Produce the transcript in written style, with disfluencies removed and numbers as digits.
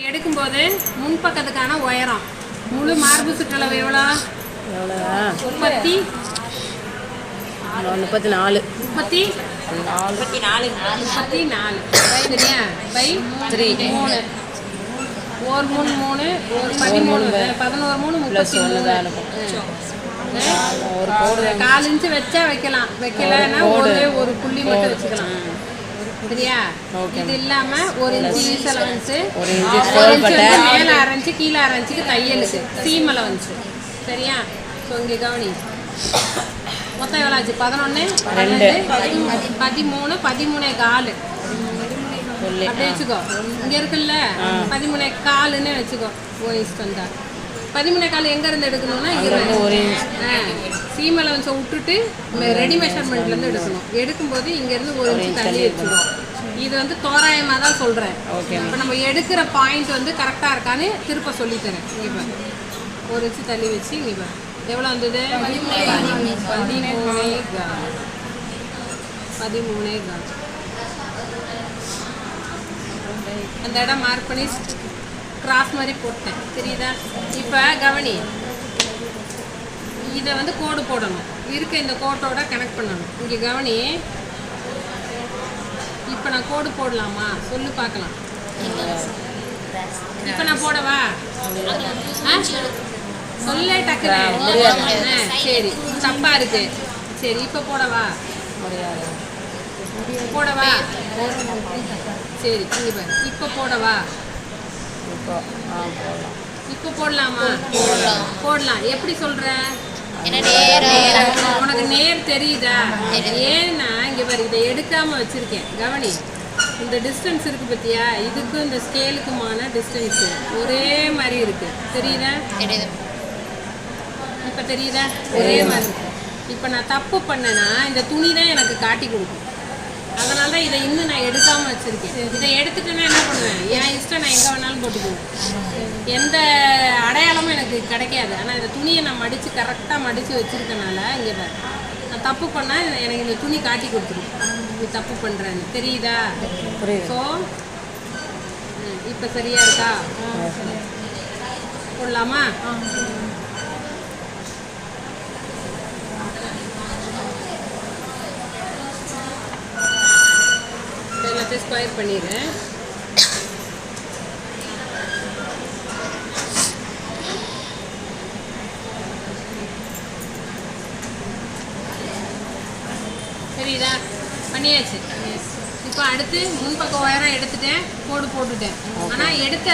எடுக்கும்போது முன்பக்கத்துக்கான உயரம் முழு மார்பு சுற்றளவு எவ்வளோ? 34 சரியா? பை 3 ஒரு 3 ஒரு 13 11 33 ஒரு 4 இன்ச்சு வச்சா வைக்கலாம், வைக்கலன்னா ஒரு புள்ளி மட்டும் வச்சுக்கலாம் சரியா? இது இல்லாம 1 இன்ச்சு ஈஸ் அலவன்ஸ், 1 இன்ச்சு மேலே அரைஞ்சு கீழே அரைஞ்சுக்கு தையலுக்கு சீம் அலவன்ஸ் சரியா? ஸோ இங்கே கவனி, மொத்தம் எவ்வளோ ஆச்சு? 11 12 13 13 அப்படியே வச்சுக்கோ. இங்கே இருக்குல்ல 13 காலுன்னு வச்சுக்கோ. ஓ இஷ்டம் தான். 13 கால் எங்க இருந்து எடுக்கணும்னா சீம் அலவன்ஸை விட்டுட்டு ரெடி மெஷர்மெண்ட்லேருந்து எடுக்கணும். எடுக்கும்போது இங்கேருந்து 1 இன்ச்சு தள்ளி வச்சுக்கணும். இது வந்து தோராயமாக தான் சொல்கிறேன். இப்போ நம்ம எடுக்கிற பாயிண்ட் வந்து கரெக்டாக இருக்கான்னு திருப்ப சொல்லித்தரேன். இங்கே பாரு, 1 இன்ச்சு தள்ளி வச்சு இங்கே பாரு எவ்வளோ வந்தது? 13 கால். அந்த இடம் மார்க் பண்ணி கிராஸ் மாதிரி போட்டேன் தெரியுதா? இப்போ கவனி, இதை வந்து கோடு போடணும். இருக்க இந்த கோட்டோட கனெக்ட் பண்ணணும். இங்கே கவனி, இப்போ நான் கோடு போடலாமா சொல்லு பார்க்கலாம். இப்போ நான் போடவா? சொல்ல டக்குறேன். சரி தப்பா இருக்கு. சரி இப்போ போடவா? போடவா? சரி இங்கே பாரு, இப்போ போடவா? இப்போ போடலாமா? போடலாம். எப்படி சொல்ற? உனக்கு நேர் தெரியுதா? ஏன்னா இங்கே பாரு, இதை எடுக்காம வச்சிருக்கேன். கவனி, இந்த டிஸ்டன்ஸ் இருக்கு பத்தியா? இதுக்கும் இந்த ஸ்கேலுக்குமான டிஸ்டன்ஸ் ஒரே மாதிரி இருக்கு தெரியுதா? இப்போ தெரியுதா? ஒரே மாதிரி. இப்போ நான் தப்பு பண்ணேன்னா இந்த துணி தான் எனக்கு காட்டி கொடுக்கும். அதனால தான் இதை இன்னும் நான் எடுக்காமல் வச்சுருக்கேன். இதை எடுத்துட்டேன்னா என்ன பண்ணுவேன்? என் இஷ்டம், நான் எங்கே வேணாலும் போட்டுக்குவேன். எந்த அடையாளமும் எனக்கு கிடைக்காது. ஆனால் இந்த துணியை நான் மடித்து கரெக்டாக மடித்து வச்சுருக்கனால இங்கே பாரு, நான் தப்பு பண்ணால் எனக்கு இந்த துணி காட்டி கொடுத்துரும் நீ தப்பு பண்ணுறேன்னு. தெரியுதா? ஸோ இப்போ சரியா இருக்கா? போடலாமா? எல்லாத்தையும் ஸ்கொயர் பண்ணிடுறேன். சரிதா? பண்ணியாச்சு. இப்போ அடுத்து முன்பக்கம் உயரம் எடுத்துட்டேன், கோடு போட்டுட்டேன். ஆனால் எடுத்த